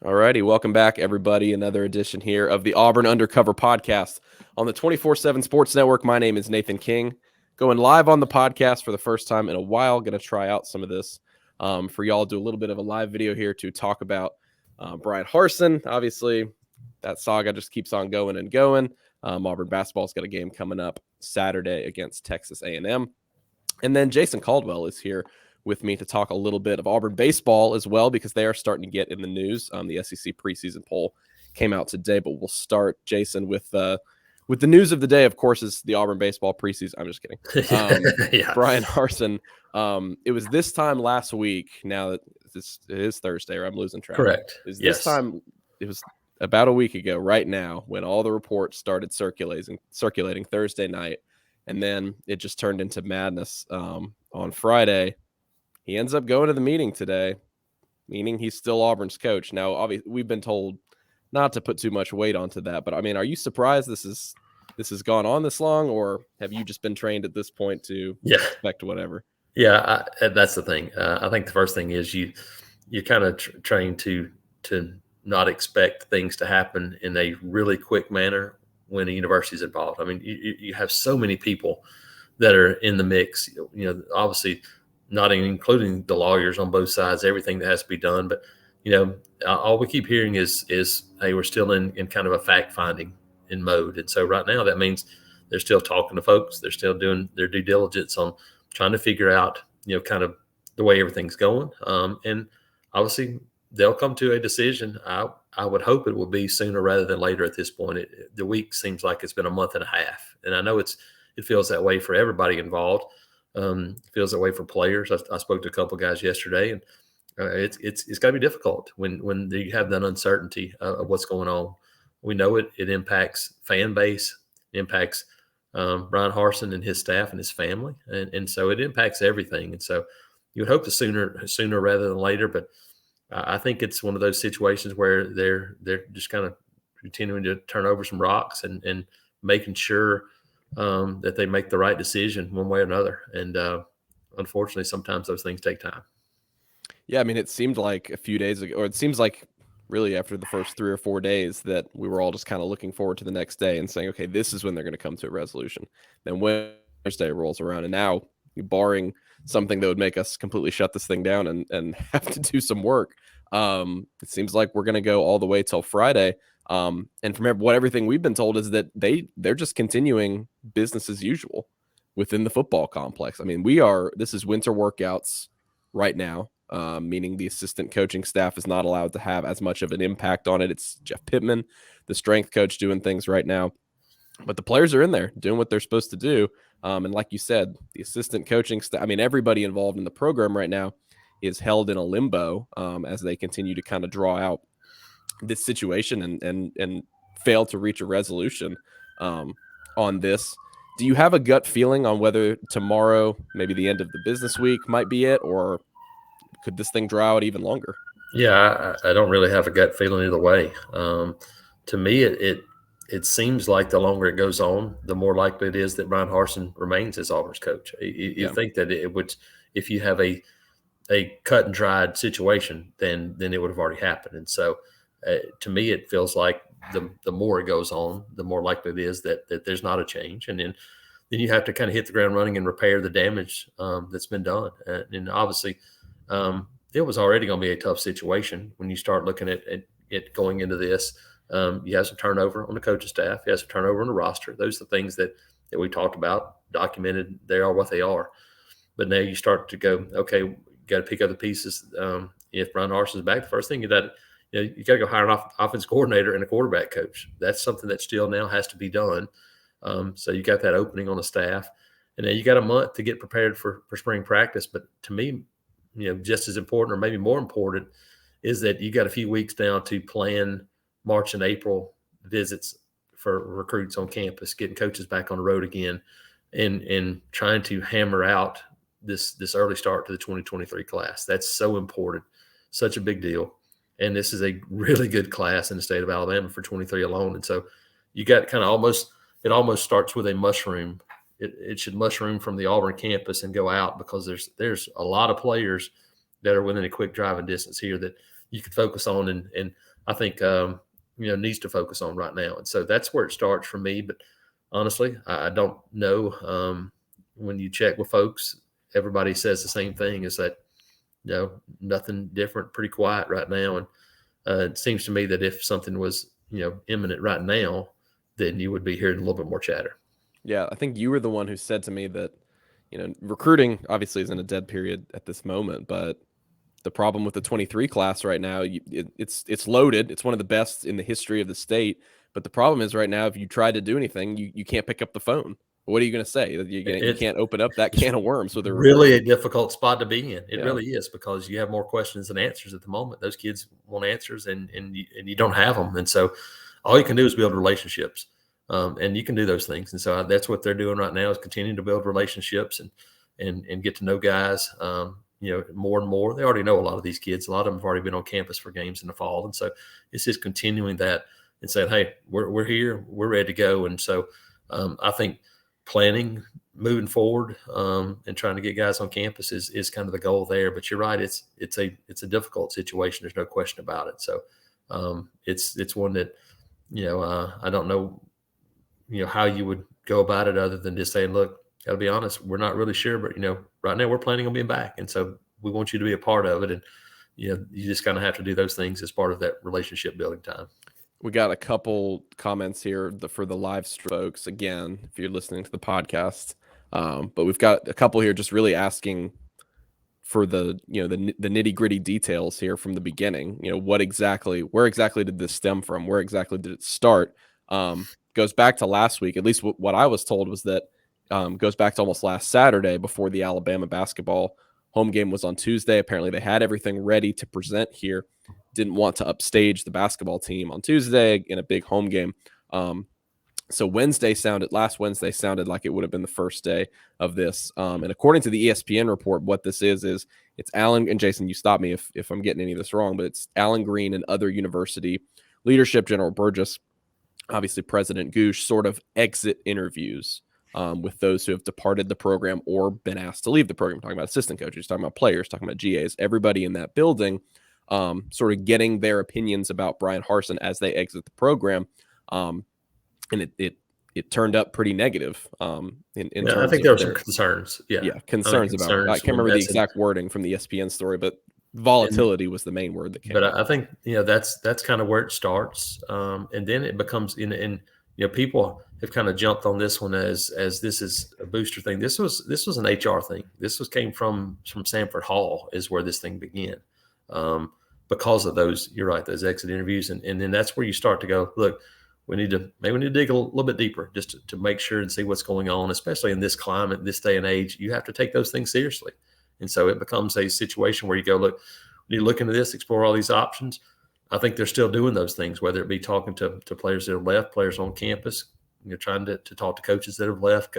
Alrighty, welcome back, everybody. Another edition here of the Auburn Undercover Podcast on the 24/7 Sports Network. My name is Nathan King, going live on the podcast for the first time in a while. Going to try out some of this for y'all. Do a little bit of a live video here to talk about Bryan Harsin. Obviously, that saga just keeps on going and going. Auburn basketball's got a game coming up Saturday against Texas A&M, and then Jason Caldwell is here with me to talk a little bit of Auburn baseball as well, because they are starting to get in the news. The SEC preseason poll came out today, but we'll start, Jason, with the news of the day, of course, is the Auburn baseball preseason. I'm just kidding. Yeah. Bryan Harsin. It was this time last week. Now that it is Thursday, or I'm losing track. Correct. This time, it was about a week ago right now when all the reports started circulating Thursday night. And then it just turned into madness on Friday. He ends up going to the meeting today, meaning he's still Auburn's coach. Now, obviously, we've been told not to put too much weight onto that, but I mean, are you surprised this has gone on this long, or have you just been trained at this point to expect whatever? Yeah, that's the thing. I think the first thing is you're kind of trained to not expect things to happen in a really quick manner when a university is involved. I mean, you have so many people that are in the mix. Obviously, not including the lawyers on both sides, everything that has to be done. But, all we keep hearing is, hey, we're still in kind of a fact-finding in mode. And so right now that means they're still talking to folks. They're still doing their due diligence on trying to figure out, kind of the way everything's going. And obviously they'll come to a decision. I would hope it will be sooner rather than later at this point. The week seems like it's been a month and a half. And I know it feels that way for everybody involved. Feels that way for players. I spoke to a couple of guys yesterday, and it's got to be difficult when you have that uncertainty of what's going on. We know it impacts fan base, impacts Bryan Harsin and his staff and his family, and so it impacts everything. And so you would hope the sooner rather than later. But I think it's one of those situations where they're just kind of continuing to turn over some rocks and making sure that they make the right decision one way or another. And unfortunately, sometimes those things take time. Yeah, I mean, it seemed like a few days ago, or it seems like really after the first 3 or 4 days, that we were all just kind of looking forward to the next day and saying, okay, this is when they're going to come to a resolution. Then Wednesday rolls around, and now, barring something that would make us completely shut this thing down and have to do some work, it seems like we're going to go all the way till Friday. And from what everything we've been told is that they're just continuing business as usual within the football complex. I mean, this is winter workouts right now, meaning the assistant coaching staff is not allowed to have as much of an impact on it. It's Jeff Pittman, the strength coach, doing things right now, but the players are in there doing what they're supposed to do. And like you said, the assistant coaching staff, I mean, everybody involved in the program right now is held in a limbo as they continue to kind of draw out this situation and fail to reach a resolution on this. Do you have a gut feeling on whether tomorrow, maybe the end of the business week, might be it, or could this thing draw out even longer? Yeah, I don't really have a gut feeling either way. To me, it seems like the longer it goes on, the more likely it is that Bryan Harsin remains as Auburn's coach. You think that it would, if you have a cut and dried situation, then it would have already happened. And so, to me, it feels like the more it goes on, the more likely it is that there's not a change. And then you have to kind of hit the ground running and repair the damage that's been done. And obviously, it was already going to be a tough situation when you start looking at it going into this. You have some turnover on the coaching staff. You have some turnover on the roster. Those are the things that we talked about, documented. They are what they are. But now you start to go, okay, you got to pick up the pieces. If Bryan Harsin is back, the first thing you got to go hire an offense coordinator and a quarterback coach. That's something that still now has to be done. So you got that opening on the staff, and then you got a month to get prepared for spring practice. But to me, just as important, or maybe more important, is that you got a few weeks now to plan March and April visits for recruits on campus, getting coaches back on the road again, and trying to hammer out this early start to the 2023 class. That's so important, such a big deal. And this is a really good class in the state of Alabama for 23 alone. And so you got kind of it almost starts with a mushroom. It should mushroom from the Auburn campus and go out, because there's a lot of players that are within a quick driving distance here that you could focus on, and I think needs to focus on right now. And so that's where it starts for me. But honestly, I don't know. When you check with folks, everybody says the same thing: is that nothing different, pretty quiet right now. And it seems to me that if something was imminent right now, then you would be hearing a little bit more chatter. Yeah, I think you were the one who said to me that recruiting obviously is in a dead period at this moment, but the problem with the 23 class right now, it's loaded. It's one of the best in the history of the state. But the problem is right now, if you try to do anything, you can't pick up the phone. What are you going to say? You can't open up that can of worms with a really recruit. a difficult spot to be in. It Yeah. really is, because you have more questions than answers at the moment. Those kids want answers, and you don't have them. And so all you can do is build relationships, and you can do those things. And so that's what they're doing right now, is continuing to build relationships and get to know guys. More and more. They already know a lot of these kids. A lot of them have already been on campus for games in the fall. And so it's just continuing that and saying, hey, we're here, we're ready to go. And so I think planning moving forward and trying to get guys on campus is kind of the goal there. But you're right, it's a difficult situation. There's no question about it. So it's one that I don't know how you would go about it, other than just saying, look, got to be honest, we're not really sure, but right now we're planning on being back, and so we want you to be a part of it. And you just kind of have to do those things as part of that relationship building time. We got a couple comments here for the live folks. Again, if you're listening to the podcast, but we've got a couple here just really asking for the nitty gritty details here from the beginning. Where exactly did this stem from? Where exactly did it start? Goes back to last week. At least what I was told was that. Goes back to almost last Saturday, before the Alabama basketball home game was on Tuesday. Apparently they had everything ready to present here. Didn't want to upstage the basketball team on Tuesday in a big home game. So last Wednesday sounded like it would have been the first day of this. And according to the ESPN report, what this is it's Alan, and Jason, you stop me if I'm getting any of this wrong, but it's Alan Green and other university leadership, General Burgess, obviously President Goosh, sort of exit interviews with those who have departed the program or been asked to leave the program. Talking about assistant coaches, talking about players, talking about GAs, everybody in that building, sort of getting their opinions about Bryan Harsin as they exit the program. And it turned up pretty negative. In terms I think there were some concerns. Yeah, concerns about it. I can't remember the exact wording from the ESPN story, but volatility was the main word that came. But I think that's kind of where it starts, and then it becomes people have kind of jumped on this one as this is a booster thing. This was an HR thing. This came from Sanford Hall is where this thing began, because of those. You're right, those exit interviews, and then that's where you start to go, look, we need to dig a little bit deeper just to make sure and see what's going on, especially in this climate, this day and age. You have to take those things seriously, and so it becomes a situation where you go, look, we need to look into this, explore all these options. I think they're still doing those things, whether it be talking to players that have left, players on campus, trying to talk to coaches that have left.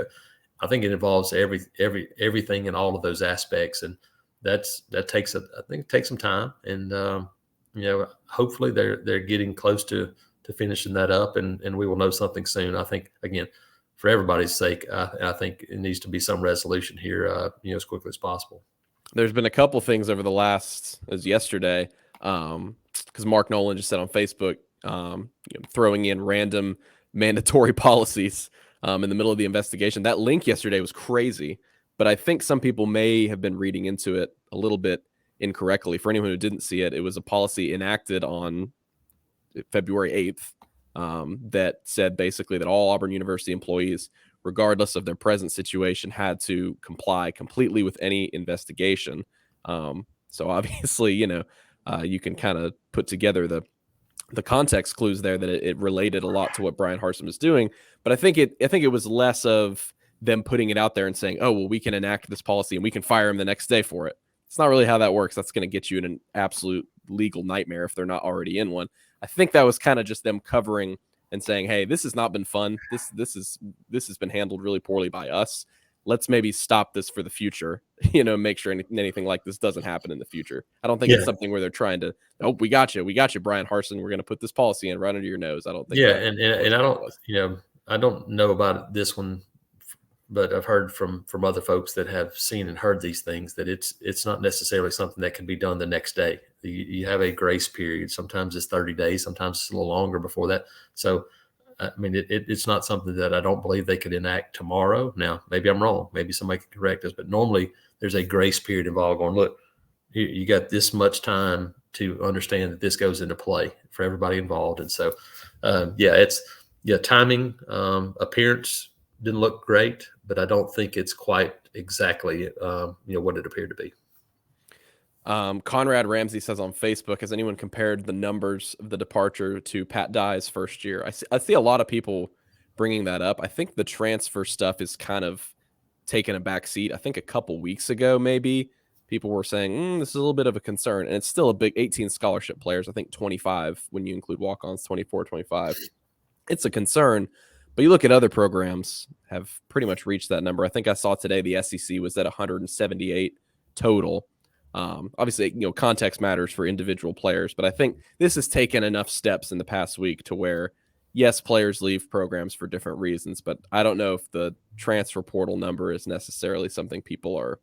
I think it involves everything in all of those aspects, and that takes some time. And hopefully they're getting close to finishing that up, and we will know something soon. I think, again, for everybody's sake, I think it needs to be some resolution here, as quickly as possible. There's been a couple things over the last, as yesterday, because Mark Nolan just said on Facebook, throwing in random mandatory policies in the middle of the investigation. That link yesterday was crazy, but I think some people may have been reading into it a little bit incorrectly. For anyone who didn't see it, it was a policy enacted on February 8th that said basically that all Auburn University employees, regardless of their present situation, had to comply completely with any investigation. So obviously, you can kind of put together the context clues there that it related a lot to what Bryan Harsin was doing. But I think it was less of them putting it out there and saying, oh, well, we can enact this policy and we can fire him the next day for it. It's not really how that works. That's going to get you in an absolute legal nightmare if they're not already in one. I think that was kind of just them covering and saying, hey, this has not been fun. This has been handled really poorly by us. Let's maybe stop this for the future, make sure anything like this doesn't happen in the future. I don't think it's something where they're trying to, oh, we got you, Bryan Harsin. We're going to put this policy in right under your nose. I don't think. And I don't know about this one but I've heard from other folks that have seen and heard these things that it's not necessarily something that can be done the next day. You have a grace period. Sometimes it's 30 days. Sometimes it's a little longer before that. So, I mean, it's not something that I don't believe they could enact tomorrow. Now, maybe I'm wrong. Maybe somebody can correct us. But normally there's a grace period involved going, look, you got this much time to understand that this goes into play for everybody involved. And so, timing, appearance didn't look great, but I don't think it's quite exactly, what it appeared to be. Conrad Ramsey says on Facebook, has anyone compared the numbers of the departure to Pat Dye's first year? I see a lot of people bringing that up. I think the transfer stuff is kind of taken a back seat. I think a couple weeks ago, maybe people were saying, this is a little bit of a concern. And it's still a big 18 scholarship players. I think 25 when you include walk-ons, 24, 25. It's a concern. But you look at other programs have pretty much reached that number. I think I saw today the SEC was at 178 total. Obviously, context matters for individual players, but I think this has taken enough steps in the past week to where, yes, players leave programs for different reasons, but I don't know if the transfer portal number is necessarily something people are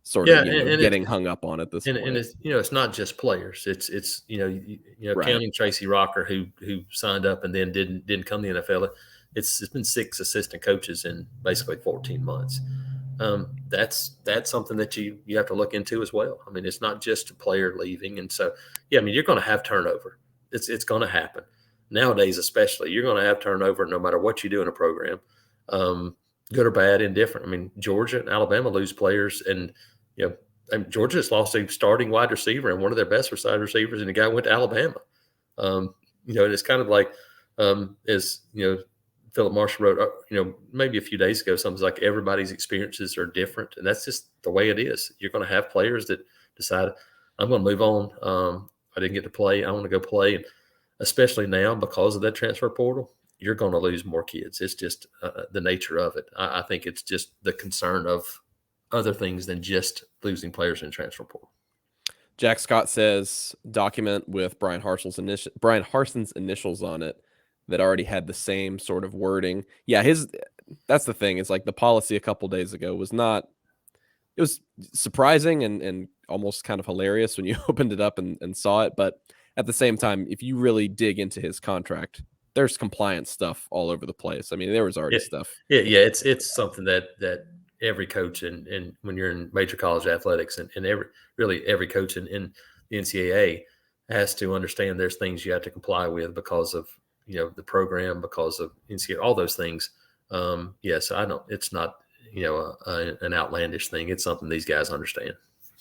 sort of getting hung up on at this point. And it's not just players. It's Right. counting Tracy Rocker who signed up and then didn't come to the NFL. It's been 6 assistant coaches in basically 14 months. That's something that you have to look into as well. I mean, it's not just a player leaving. And so, you're going to have turnover. It's going to happen. Nowadays, especially, you're going to have turnover no matter what you do in a program, good or bad, indifferent. I mean, Georgia and Alabama lose players, and Georgia just lost a starting wide receiver and one of their best wide receivers, and the guy went to Alabama. And it's kind of like, as Philip Marshall wrote, maybe a few days ago, something like everybody's experiences are different, and that's just the way it is. You're going to have players that decide, I'm going to move on. I didn't get to play. I want to go play, and especially now because of that transfer portal, you're going to lose more kids. It's just the nature of it. I think it's just the concern of other things than just losing players in transfer portal. Jack Scott says document with Bryan Harsin's initials on it that already had the same sort of wording. Yeah, that's the thing. It's like the policy a couple days ago was not. It was surprising and almost kind of hilarious when you opened it up and saw it. But at the same time, if you really dig into his contract, there's compliance stuff all over the place. I mean, there was already stuff. Yeah. It's something that every coach and when you're in major college athletics and every coach in the NCAA has to understand there's things you have to comply with because of the program, because of NCAA, all those things. So I don't. It's not an outlandish thing. It's something these guys understand.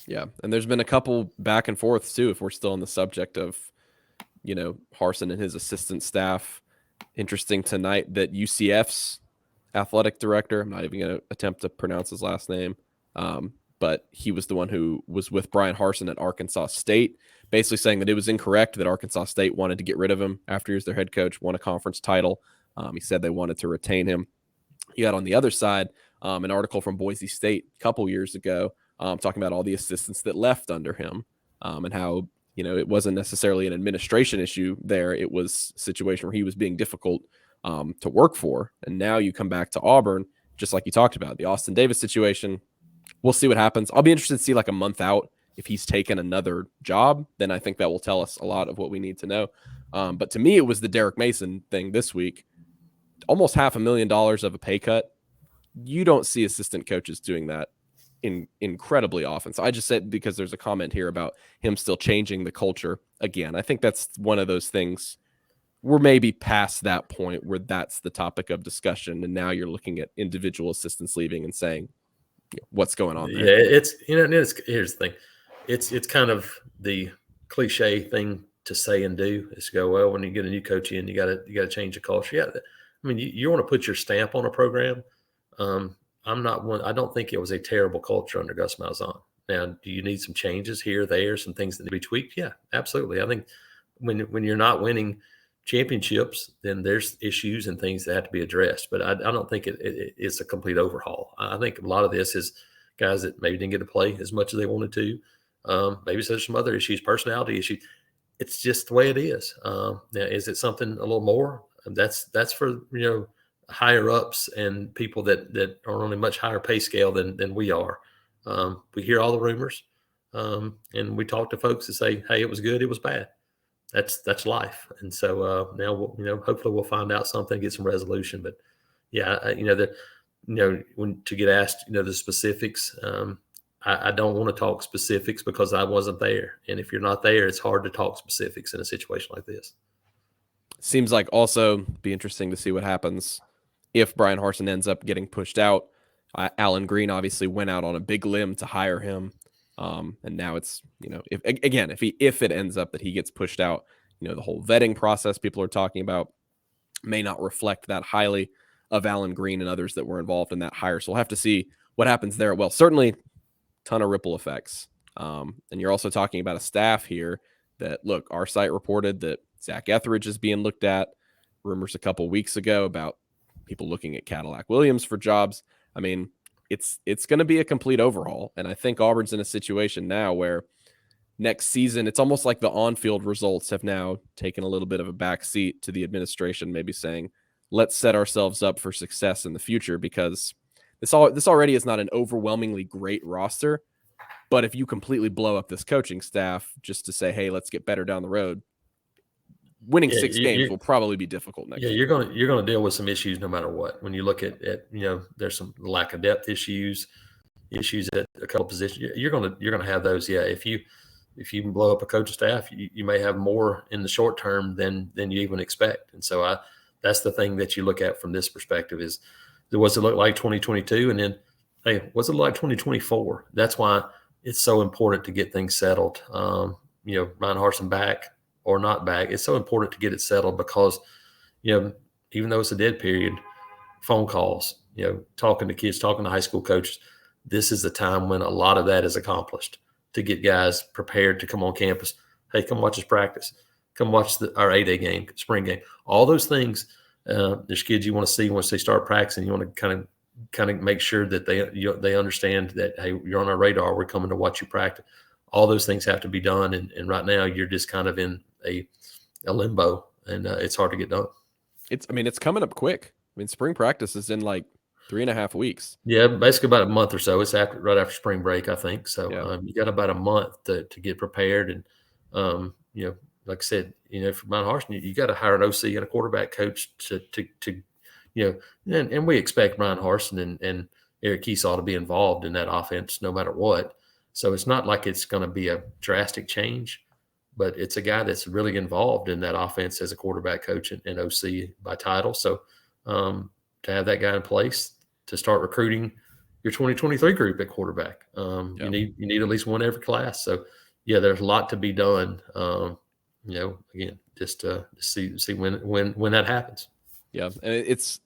Yeah, and there's been a couple back and forth too. If we're still on the subject of Harsin and his assistant staff. Interesting tonight that UCF's athletic director, I'm not even going to attempt to pronounce his last name, but he was the one who was with Bryan Harsin at Arkansas State, basically saying that it was incorrect that Arkansas State wanted to get rid of him after he was their head coach, won a conference title. He said they wanted to retain him. You had on the other side an article from Boise State a couple years ago talking about all the assistants that left under him and how it wasn't necessarily an administration issue there. It was a situation where he was being difficult to work for. And now you come back to Auburn, just like you talked about, the Austin Davis situation. We'll see what happens. I'll be interested to see like a month out if he's taken another job. Then I think that will tell us a lot of what we need to know. But to me, it was the Derek Mason thing this week. Almost $500,000 of a pay cut. You don't see assistant coaches doing that incredibly often. So I just said, because there's a comment here about him still changing the culture again. I think that's one of those things we're maybe past that point where that's the topic of discussion. And now you're looking at individual assistants leaving and saying, what's going on there? Yeah, here's the thing. It's kind of the cliche thing to say and do is to go, well, when you get a new coach in, you got to change the culture. Yeah. I mean, you want to put your stamp on a program. I'm not one. I don't think it was a terrible culture under Gus Malzahn. Now, do you need some changes here, there, some things that need to be tweaked? Yeah, absolutely. I think when you're not winning championships, then there's issues and things that have to be addressed. But I don't think it's a complete overhaul. I think a lot of this is guys that maybe didn't get to play as much as they wanted to. Maybe there's some other issues, personality issues. It's just the way it is. Now, is it something a little more? That's for higher ups and people that are on a much higher pay scale than we are. We hear all the rumors, and we talk to folks that say, "Hey, it was good, it was bad." That's life. And so now hopefully we'll find out something, get some resolution. But yeah, when to get asked, the specifics. I don't want to talk specifics because I wasn't there. And if you're not there, it's hard to talk specifics in a situation like this. Seems like also be interesting to see what happens if Bryan Harsin ends up getting pushed out. Alan Green obviously went out on a big limb to hire him. And now it's, if it ends up that he gets pushed out, the whole vetting process people are talking about may not reflect that highly of Alan Green and others that were involved in that hire. So we'll have to see what happens there. Well, certainly ton of ripple effects. And you're also talking about a staff here that, look, our site reported that Zach Etheridge is being looked at. Rumors a couple weeks ago about people looking at Cadillac Williams for jobs. I mean, it's going to be a complete overhaul. And I think Auburn's in a situation now where next season, it's almost like the on-field results have now taken a little bit of a back seat to the administration, maybe saying, let's set ourselves up for success in the future, because this already is not an overwhelmingly great roster. But if you completely blow up this coaching staff just to say, hey, let's get better down the road, winning 6 games will probably be difficult next year. You're gonna deal with some issues no matter what. When you look at there's some lack of depth issues at a couple positions. You're gonna have those. Yeah, if you blow up a coaching staff, you may have more in the short term than you even expect. And so that's the thing that you look at from this perspective is, what's it look like 2022, and then, hey, what's it look like 2024? That's why it's so important to get things settled. Ryan Harsin back or not back, it's so important to get it settled because, even though it's a dead period, phone calls, talking to kids, talking to high school coaches, this is the time when a lot of that is accomplished to get guys prepared to come on campus. Hey, come watch us practice. Come watch our 8A game, spring game. All those things. There's kids you want to see once they start practicing. You want to kind of make sure that they understand that, hey, you're on our radar. We're coming to watch you practice. All those things have to be done, and right now you're just kind of in a limbo, and it's hard to get done. It's coming up quick. Spring practice is in like 3.5 weeks. Yeah, basically about a month or so. It's right after spring break, I think. So you got about a month to get prepared, and like I said, for Bryan Harsin, you got to hire an OC and a quarterback coach to and we expect Bryan Harsin and Eric Kiesau to be involved in that offense no matter what. So it's not like it's going to be a drastic change, but it's a guy that's really involved in that offense as a quarterback coach and OC by title. So to have that guy in place to start recruiting your 2023 group at quarterback, you need at least one every class. So yeah, there's a lot to be done. Again, just to see when that happens. Yeah, and it's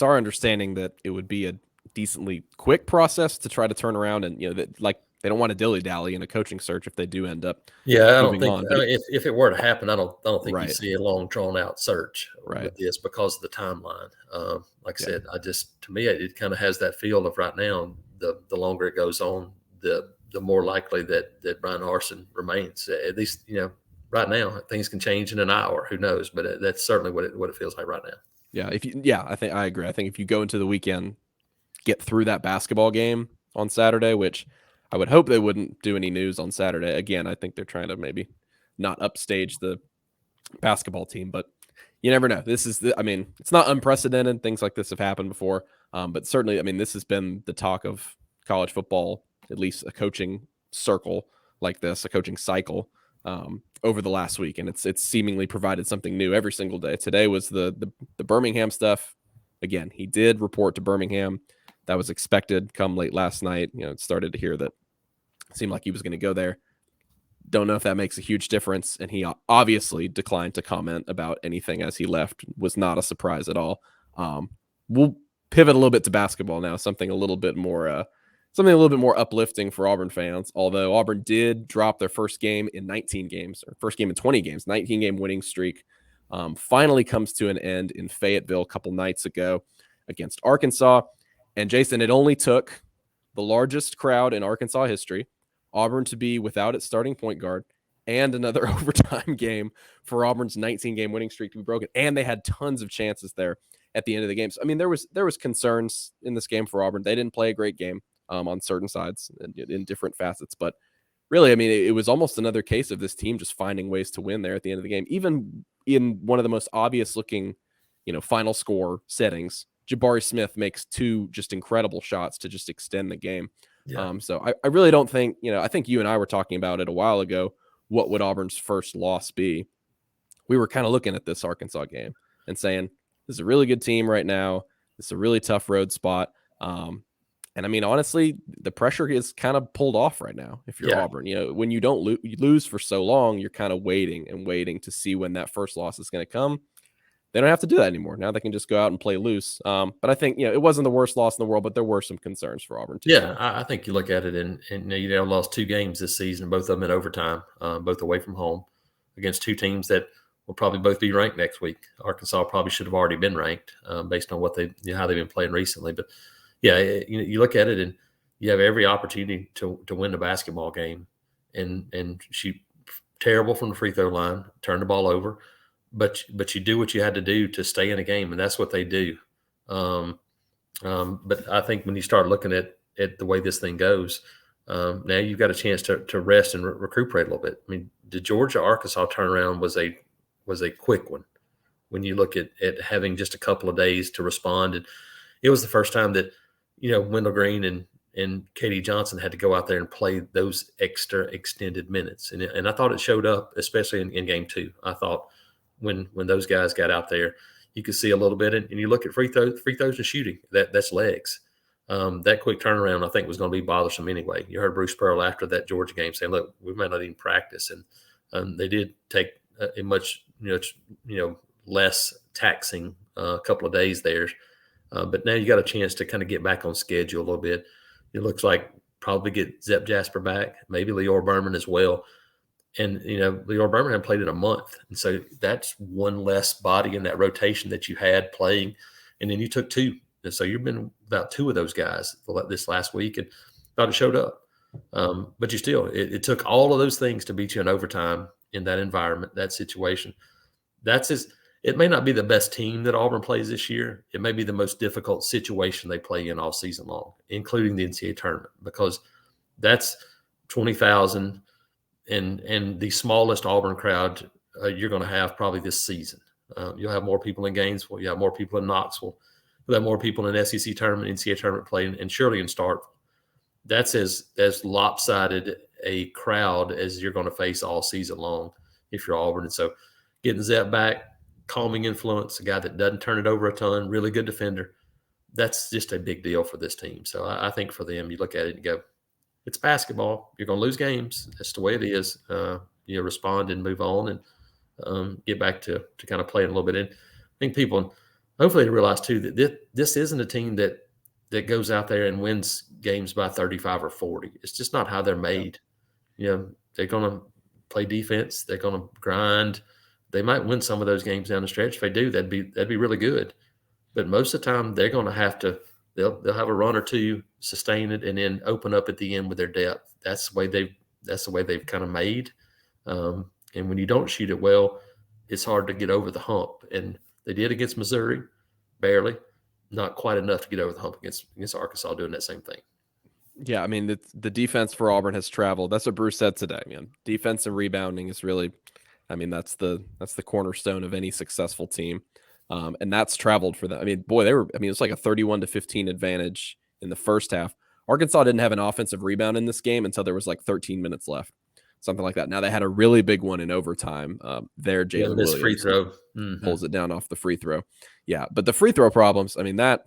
our understanding that it would be a decently quick process to try to turn around, and that, like, they don't want to dilly-dally in a coaching search if they do end up. Yeah, I don't think if it were to happen, I don't think right. you see a long drawn out search right. with this because of the timeline. Like I said, to me it kind of has that feel of right now. The longer it goes on, the more likely that Bryan Harsin remains. At least right now, things can change in an hour. Who knows? But that's certainly what it feels like right now. Yeah, I agree. I think if you go into the weekend, get through that basketball game on Saturday, which I would hope they wouldn't do any news on Saturday. Again, I think they're trying to maybe not upstage the basketball team, but you never know. It's not unprecedented. Things like this have happened before, but certainly, this has been the talk of college football, at least a coaching circle like this, a coaching cycle. Over the last week, and it's seemingly provided something new every single day. Today was the Birmingham stuff. Again, he did report to Birmingham. That was expected come late last night. It started to hear that it seemed like he was going to go there. Don't know if that makes a huge difference, and he obviously declined to comment about anything as he left. Was not a surprise at all. We'll pivot a little bit to basketball now, something a little bit more uplifting for Auburn fans, although Auburn did drop their first game in 19 games, or first game in 20 games, 19-game winning streak. Finally comes to an end in Fayetteville a couple nights ago against Arkansas. And Jason, it only took the largest crowd in Arkansas history, Auburn, to be without its starting point guard, and another overtime game for Auburn's 19-game winning streak to be broken. And they had tons of chances there at the end of the game. So, I mean, there was concerns in this game for Auburn. They didn't play a great game on certain sides and in different facets, but really, I mean, it was almost another case of this team just finding ways to win there at the end of the game, even in one of the most obvious looking, final score settings. Jabari Smith makes two just incredible shots to just extend the game. Yeah. So I really don't think, I think you and I were talking about it a while ago. What would Auburn's first loss be? We were kind of looking at this Arkansas game and saying, this is a really good team right now. It's a really tough road spot. And I mean, honestly, the pressure is kind of pulled off right now. If you're Yeah. Auburn, when you don't you lose for so long, you're kind of waiting and waiting to see when that first loss is going to come. They don't have to do that anymore. Now they can just go out and play loose. But I think, it wasn't the worst loss in the world, but there were some concerns for Auburn too. Yeah, I think you look at it and lost 2 games this season, both of them in overtime, both away from home against 2 teams that will probably both be ranked next week. Arkansas probably should have already been ranked based on what how they've been playing recently. But yeah, you look at it and you have every opportunity to win the basketball game and shoot terrible from the free throw line, turn the ball over, but you do what you had to do to stay in a game, and that's what they do. But I think when you start looking at the way this thing goes, now you've got a chance to rest and recuperate a little bit. I mean, the Georgia-Arkansas turnaround was a quick one when you look at having just a couple of days to respond. And it was the first time that, Wendell Green and Katie Johnson had to go out there and play those extra extended minutes. And I thought it showed up, especially in game 2. I thought when those guys got out there, you could see a little bit. And you look at free throws and shooting, that's legs. That quick turnaround, I think, was going to be bothersome anyway. You heard Bruce Pearl after that Georgia game saying, look, we might not even practice. And they did take a much, less taxing couple of days there. But now you got a chance to kind of get back on schedule a little bit. It looks like probably get Zep Jasper back, maybe Leor Berman as well. And, Leor Berman hadn't played in a month. And so that's one less body in that rotation that you had playing. And then you took 2. And so you've been about 2 of those guys this last week and thought it showed up. But you still, it took all of those things to beat you in overtime in that environment, that situation. It may not be the best team that Auburn plays this year. It may be the most difficult situation they play in all season long, including the NCAA tournament, because that's 20,000 and the smallest Auburn crowd you're going to have probably this season. You'll have more people in Gainesville. You'll have more people in Knoxville. You'll have more people in SEC tournament, NCAA tournament play, and surely in Starkville. That's as lopsided a crowd as you're going to face all season long if you're Auburn. And so getting Zep back, calming influence, a guy that doesn't turn it over a ton, really good defender, that's just a big deal for this team. So I think for them, you look at it and go, it's basketball. You're going to lose games. That's the way it is. You respond and move on and get back to kind of playing a little bit. And I think people, hopefully they realize too that this isn't a team that goes out there and wins games by 35 or 40. It's just not how they're made. They're going to play defense. They're going to grind. They might win some of those games down the stretch. If they do, that'd be really good. But most of the time, they're going to have to. They'll have a run or two, sustain it, and then open up at the end with their depth. That's the way they've kind of made. And when you don't shoot it well, it's hard to get over the hump. And they did against Missouri, barely, not quite enough to get over the hump against Arkansas doing that same thing. Yeah, I mean, the defense for Auburn has traveled. That's what Bruce said today, man. Defense and rebounding is really, I mean, that's the cornerstone of any successful team. And that's traveled for them. I mean, boy, it's like a 31-15 advantage in the first half. Arkansas didn't have an offensive rebound in this game until there was like 13 minutes left, something like that. Now they had a really big one in overtime. There, Jalen Williams free throw pulls it down off the free throw. Yeah, but the free throw problems, I mean, that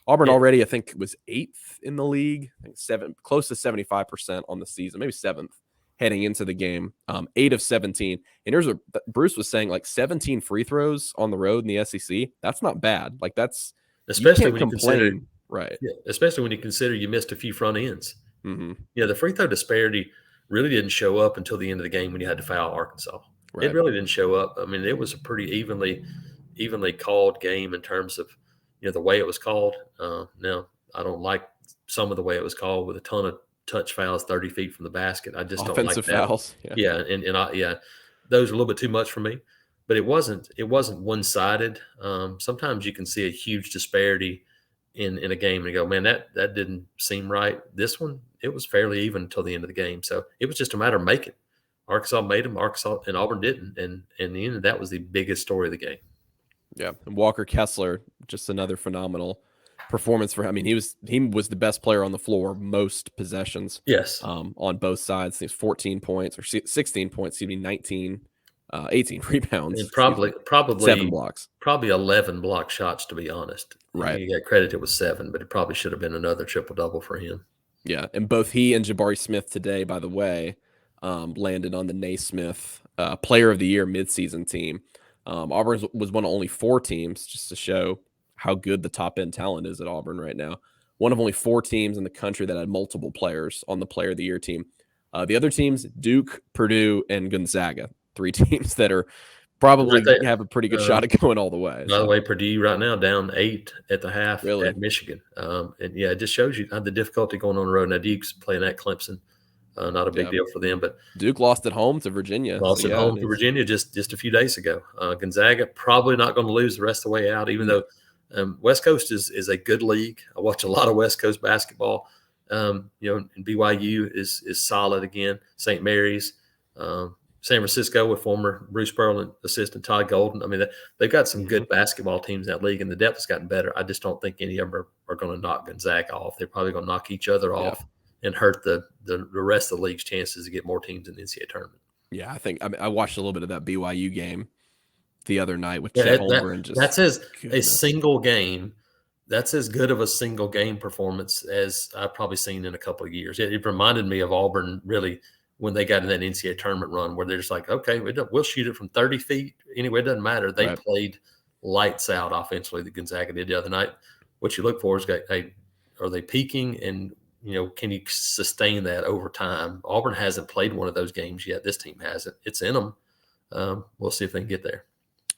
Auburn already, I think, was 8th in the league, I think close to 75% on the season, maybe 7th. Heading into the game, 8 of 17. And here's what Bruce was saying, like 17 free throws on the road in the SEC. That's not bad. Like that's especially when you consider, right? Yeah, especially when you consider you missed a few front ends. Mm-hmm. The free throw disparity really didn't show up until the end of the game when you had to foul Arkansas. Right. It really didn't show up. I mean, it was a pretty evenly called game in terms of the way it was called. Now I don't like some of the way it was called with a ton of touch fouls 30 feet from the basket. I just don't like that. Offensive fouls. Yeah. And those are a little bit too much for me. but it wasn't one sided. Sometimes you can see a huge disparity in a game and go, man, that didn't seem right. This one, it was fairly even until the end of the game. So it was just a matter of making. Arkansas made them, Arkansas and Auburn didn't, and in the end, that was the biggest story of the game. Yeah, and Walker Kessler, just another phenomenal performance for him. I mean, he was the best player on the floor most possessions. Yes, on both sides. He was 14 points or 16 points, excuse me, 19, 18 rebounds, and excuse me, 7 blocks. probably 11 block shots, to be honest. Right. You got credit it was 7, but it probably should have been another triple double for him. Yeah, and both he and Jabari Smith today, by the way, landed on the Naismith Player of the Year midseason team. Auburn was one of only 4 teams, just to show how good the top end talent is at Auburn right now. One of only 4 teams in the country that had multiple players on the Player of the Year team. The other teams, Duke, Purdue, and Gonzaga, 3 teams that are probably have a pretty good shot at going all the way. By the way, Purdue right now down 8 at the half Really? at Michigan. And yeah, it just shows you the difficulty going on the road. Now Duke's playing at Clemson. Not a big deal for them, but Duke lost at home to Virginia. Lost at home to Virginia just a few days ago. Gonzaga probably not going to lose the rest of the way out, even though West Coast is a good league. I watch a lot of West Coast basketball. And BYU is solid again. St. Mary's, San Francisco with former Bruce Pearl assistant Todd Golden. I mean, they've got some good basketball teams in that league, and the depth has gotten better. I just don't think any of them are going to knock Gonzaga off. They're probably going to knock each other off and hurt the rest of the league's chances to get more teams in the NCAA tournament. Yeah, I watched a little bit of that BYU game the other night with Chet Holmgren. That's a single game. That's as good of a single game performance as I've probably seen in a couple of years. It reminded me of Auburn really when they got in that NCAA tournament run where they're just like, okay, we'll shoot it from 30 feet. Anyway, it doesn't matter. They played lights out offensively that Gonzaga did the other night. What you look for is, hey, are they peaking and, can you sustain that over time? Auburn hasn't played one of those games yet. This team hasn't. It's in them. We'll see if they can get there.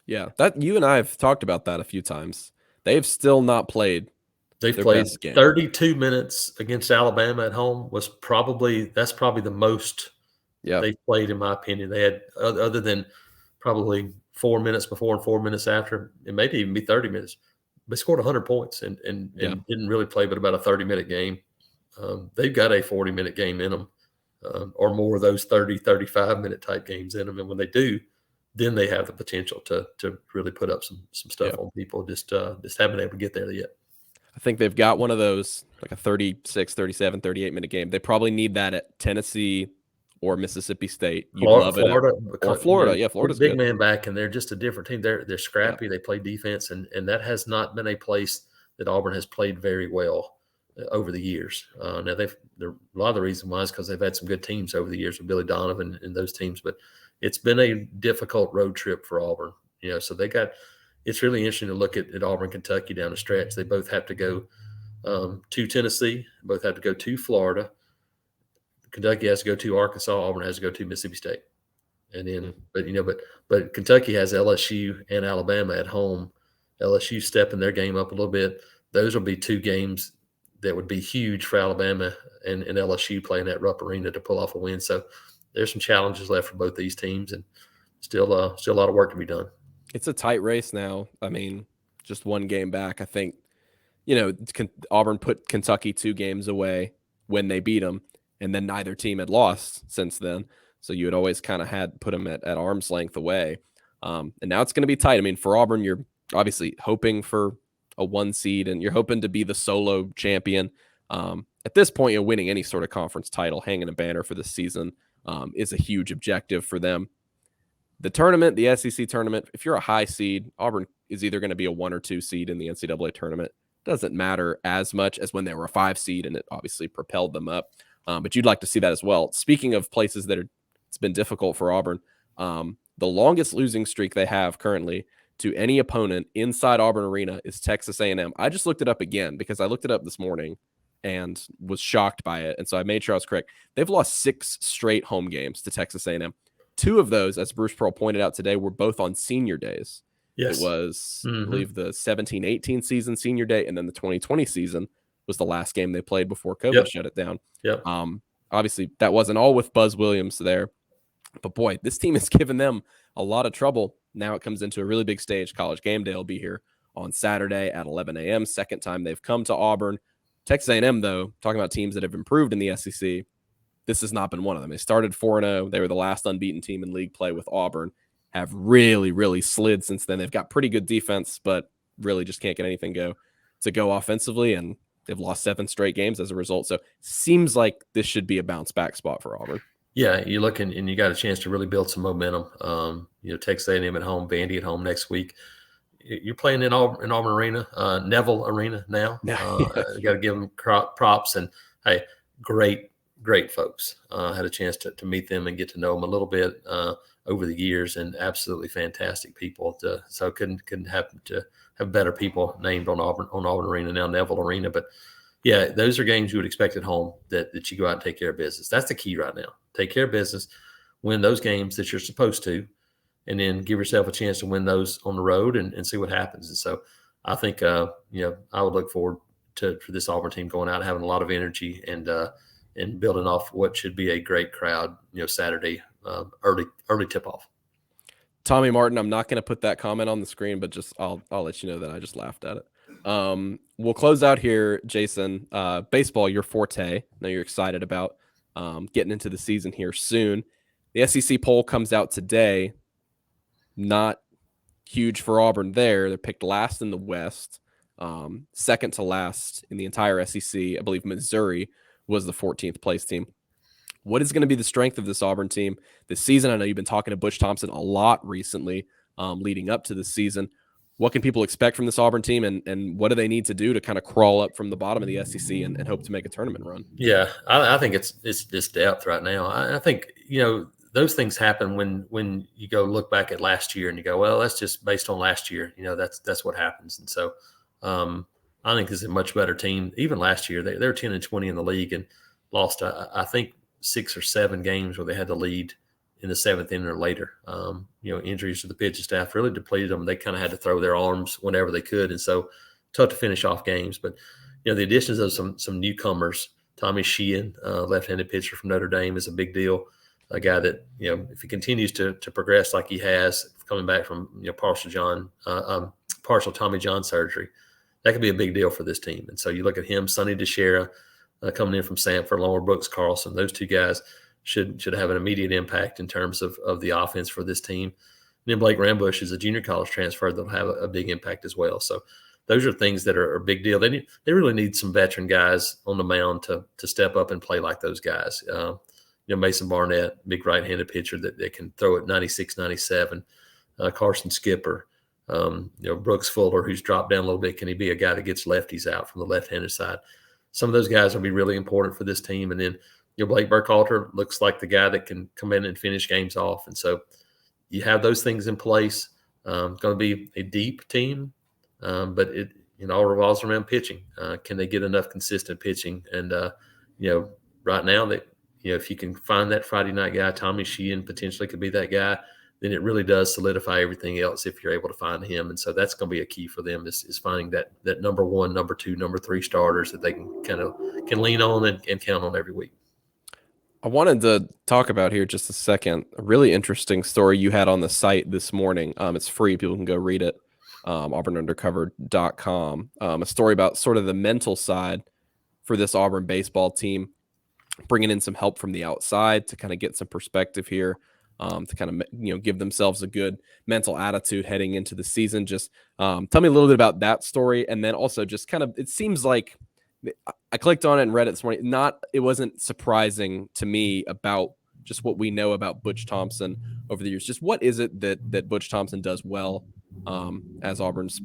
Yeah, that you and I have talked about that a few times. They've still not played. They've played 32 minutes against Alabama at home. That's probably the most they've played, in my opinion. They had, other than probably 4 minutes before and 4 minutes after, it maybe even be 30 minutes. They scored 100 points and didn't really play but about a 30-minute game. They've got a 40-minute game in them, or more of those 30, 35-minute type games in them. And when they do, then they have the potential to really put up some stuff on people. Just haven't been able to get there yet. I think they've got one of those, like a 36, 37, 38-minute game. They probably need that at Tennessee or Mississippi State. You'd love it. Or Florida. Yeah, Florida's big good. Man back, and they're just a different team. They're scrappy. They play defense, and that has not been a place that Auburn has played very well over the years. Now, a lot of the reason why is because they've had some good teams over the years with Billy Donovan and those teams, but it's been a difficult road trip for Auburn. So they got – it's really interesting to look at Auburn, Kentucky down the stretch. They both have to go to Tennessee, both have to go to Florida. Kentucky has to go to Arkansas. Auburn has to go to Mississippi State. And then, but Kentucky has LSU and Alabama at home. LSU stepping their game up a little bit. Those will be 2 games that would be huge for Alabama and LSU playing at Rupp Arena to pull off a win. So there's some challenges left for both these teams, and still a lot of work to be done. It's a tight race now. I mean, just 1 game back. I think, Auburn put Kentucky 2 games away when they beat them, and then neither team had lost since then. So you had always kind of had put them at arm's length away. And now it's going to be tight. I mean, for Auburn, you're obviously hoping for a 1 seed, and you're hoping to be the solo champion. At this point, winning any sort of conference title, hanging a banner for the season is a huge objective for them. The tournament, the SEC tournament, if you're a high seed, Auburn is either going to be a 1 or 2 seed in the NCAA tournament. Doesn't matter as much as when they were a 5 seed, and it obviously propelled them up. But you'd like to see that as well. Speaking of places that it's been difficult for Auburn, the longest losing streak they have currently to any opponent inside Auburn Arena is Texas A&M. I just looked it up again because I looked it up this morning and was shocked by it. And so I made sure I was correct. They've lost 6 straight home games to Texas A&M. 2 of those, as Bruce Pearl pointed out today, were both on senior days. Yes. It was, I believe, the 17-18 season senior day, and then the 2020 season was the last game they played before COVID shut it down. Yep. Obviously, that wasn't all with Buzz Williams there. But boy, this team has given them a lot of trouble. Now it comes into a really big stage. College game day will be here on Saturday at 11 a.m. Second time they've come to Auburn. Texas A&M, though, talking about teams that have improved in the SEC, this has not been one of them. They started 4-0. They were the last unbeaten team in league play with Auburn. Have really, really slid since then. They've got pretty good defense, but really just can't get anything to go offensively, and they've lost 7 straight games as a result. So seems like this should be a bounce back spot for Auburn. Yeah, you're looking, and you got a chance to really build some momentum. Texas A&M at home, Vandy at home next week. You're playing in Auburn Arena, Neville Arena now. You got to give them props. And, hey, great folks. Had a chance to meet them and get to know them a little bit over the years, and absolutely fantastic people. So couldn't happen to have better people named on Auburn Arena, now Neville Arena. But, yeah, those are games you would expect at home that you go out and take care of business. That's the key right now. Take care of business, win those games that you're supposed to, and then give yourself a chance to win those on the road and see what happens. And so I think, I would look forward for this Auburn team going out, having a lot of energy and building off what should be a great crowd, Saturday, early tip-off. Tommy Martin, I'm not going to put that comment on the screen, but just I'll let you know that I just laughed at it. We'll close out here, Jason. Baseball, your forte. I know you're excited about getting into the season here soon. The SEC poll comes out today. Not huge for Auburn there. They're picked last in the West, second to last in the entire SEC. I believe Missouri was the 14th place team. What is going to be the strength of this Auburn team this season? I know you've been talking to Butch Thompson a lot recently leading up to this season. What can people expect from this Auburn team, and what do they need to do to kind of crawl up from the bottom of the SEC and hope to make a tournament run? Yeah, I think it's this depth right now. I think, those things happen when you go look back at last year and you go, well, that's just based on last year. That's what happens. And so I think this is a much better team. Even last year, they were 10-20 in the league and lost, I think, 6 or 7 games where they had to lead in the 7th inning or later. Injuries to the pitching staff really depleted them. They kind of had to throw their arms whenever they could. And so tough to finish off games. But, the additions of some newcomers, Tommy Sheehan, left-handed pitcher from Notre Dame, is a big deal. A guy that, if he continues to progress like he has, coming back from, partial Tommy John surgery, that could be a big deal for this team. And so you look at him, Sonny DeShera, coming in from Sanford, along with Brooks Carlson. Those two guys should have an immediate impact in terms of the offense for this team. And then Blake Rambush is a junior college transfer that'll have a big impact as well. So those are things that are a big deal. They really need some veteran guys on the mound to step up and play like those guys. Mason Barnett, big right-handed pitcher that can throw at 96, 97. Carson Skipper, Brooks Fuller, who's dropped down a little bit. Can he be a guy that gets lefties out from the left-handed side? Some of those guys will be really important for this team. And then Blake Burkhalter looks like the guy that can come in and finish games off. And so you have those things in place. It's going to be a deep team, but it all revolves around pitching. Can they get enough consistent pitching? And, right now that, if you can find that Friday night guy, Tommy Sheehan potentially could be that guy, then it really does solidify everything else if you're able to find him. And so that's going to be a key for them is finding that number 1, number 2, number 3 starters that they can lean on and count on every week. I wanted to talk about here just a second, a really interesting story you had on the site this morning. It's free. People can go read it, auburnundercover.com. A story about sort of the mental side for this Auburn baseball team, bringing in some help from the outside to kind of get some perspective here, to kind of, give themselves a good mental attitude heading into the season. Just tell me a little bit about that story. And then also just kind of, it seems like I clicked on it and read it this morning. It wasn't surprising to me about just what we know about Butch Thompson over the years. Just what is it that Butch Thompson does well as Auburn's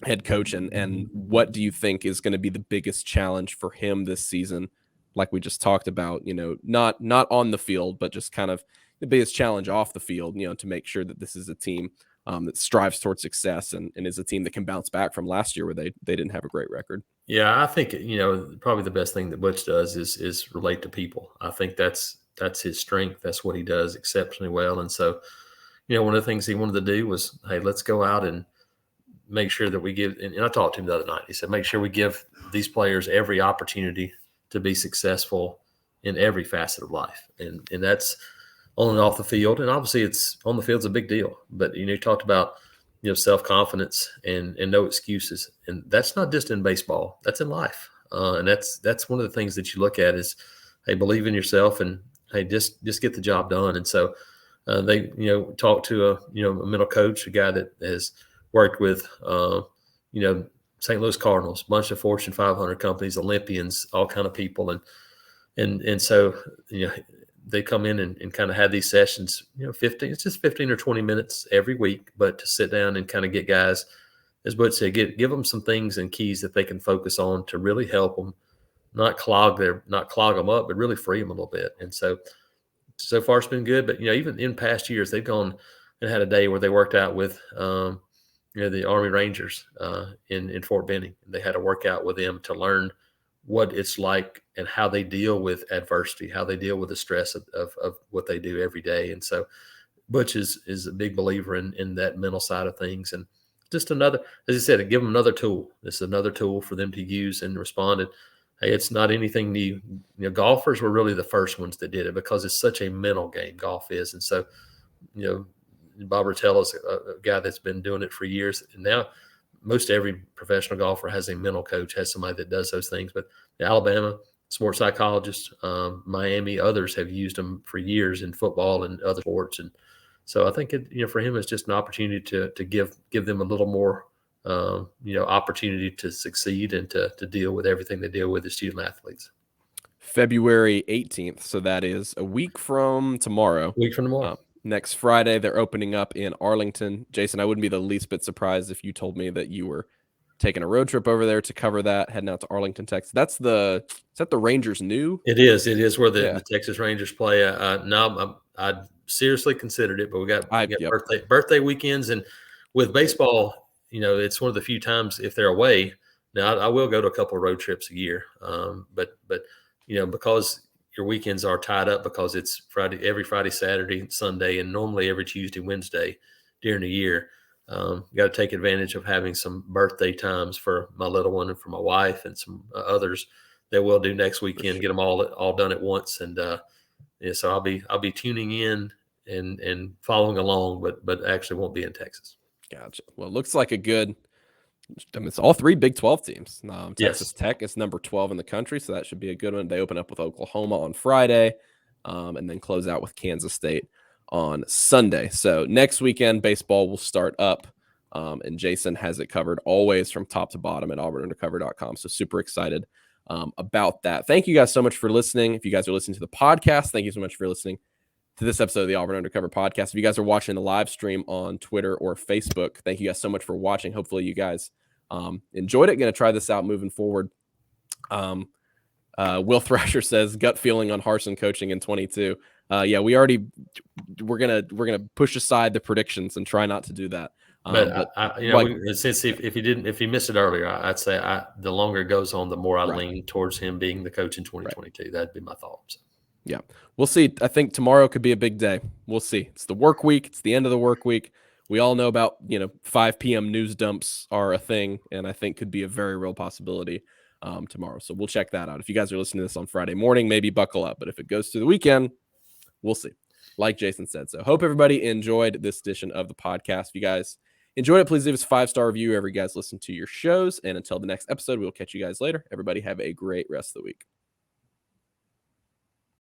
head coach, and what do you think is going to be the biggest challenge for him this season? Like we just talked about, not on the field, but just kind of the biggest challenge off the field, to make sure that this is a team that strives towards success and is a team that can bounce back from last year where they didn't have a great record. Yeah, I think, probably the best thing that Butch does is relate to people. I think that's his strength. That's what he does exceptionally well. And so, one of the things he wanted to do was, hey, let's go out and make sure that we give, and I talked to him the other night, he said, make sure we give these players every opportunity to be successful in every facet of life. And that's on and off the field. And obviously, it's on the field's a big deal. But you talked about self-confidence and no excuses, and that's not just in baseball. That's in life, and that's one of the things that you look at is, hey, believe in yourself, and hey, just get the job done. And so they talked to a mental coach, a guy that has worked with St. Louis Cardinals, bunch of Fortune 500 companies, Olympians, all kind of people, and so they come in and kind of have these sessions, 15, it's just 15 or 20 minutes every week, but to sit down and kind of get guys, as Butch said, give them some things and keys that they can focus on to really help them, not clog them up, but really free them a little bit. And so far it's been good, but even in past years, they've gone and had a day where they worked out with, the Army Rangers in Fort Benning. They had a workout with them to learn what it's like and how they deal with adversity, how they deal with the stress of what they do every day. And so Butch is a big believer in that mental side of things. And just another, as I said, give them another tool. This is another tool for them to use and respond. And hey, it's not anything new. Golfers were really the first ones that did it because it's such a mental game, golf is. And so, Bob Rotella is a guy that's been doing it for years. And now most every professional golfer has a mental coach, has somebody that does those things. But Alabama, sports psychologists, Miami, others have used them for years in football and other sports. And so I think for him, it's just an opportunity to give them a little more, opportunity to succeed and to deal with everything they deal with as student athletes. February 18th. So that is a week from tomorrow. Next Friday, they're opening up in Arlington. Jason, I wouldn't be the least bit surprised if you told me that you were taking a road trip over there to cover that, heading out to Arlington, Texas. Is that the Rangers new? It is. It is where the Texas Rangers play. No, I seriously considered it, but we got birthday weekends, and with baseball, it's one of the few times if they're away. Now I will go to a couple of road trips a year, but because your weekends are tied up because it's every Friday, Saturday, Sunday, and normally every Tuesday, Wednesday during the year. Got to take advantage of having some birthday times for my little one and for my wife and some others that we'll do next weekend. Get them all done at once, and so I'll be tuning in and following along, but actually won't be in Texas. Gotcha. Well, it looks like a good. It's all three Big 12 teams. Texas Tech is number 12 in the country, so that should be a good one. They open up with Oklahoma on Friday, and then close out with Kansas State on Sunday. So next weekend, baseball will start up, and Jason has it covered always from top to bottom at auburnundercover.com. So super excited about that. Thank you guys so much for listening. If you guys are listening to the podcast, thank you so much for listening to this episode of the Auburn Undercover Podcast. If you guys are watching the live stream on Twitter or Facebook, thank you guys so much for watching. Hopefully you guys enjoyed it. Going to try this out moving forward. Will Thrasher says gut feeling on Harsin coaching in 22. Yeah, we're gonna push aside the predictions and try not to do that. Since if you missed it earlier, I'd say the longer it goes on, the more I lean towards him being the coach in 2022. Right. That'd be my thoughts. Yeah, we'll see. I think tomorrow could be a big day. We'll see. It's the work week. It's the end of the work week. We all know about 5 p.m. news dumps are a thing, and I think could be a very real possibility tomorrow. So we'll check that out. If you guys are listening to this on Friday morning, maybe buckle up. But if it goes through the weekend, we'll see. Like Jason said. So hope everybody enjoyed this edition of the podcast. If you guys enjoyed it, please leave us a 5-star review wherever you guys listen to your shows. And until the next episode, we'll catch you guys later. Everybody have a great rest of the week.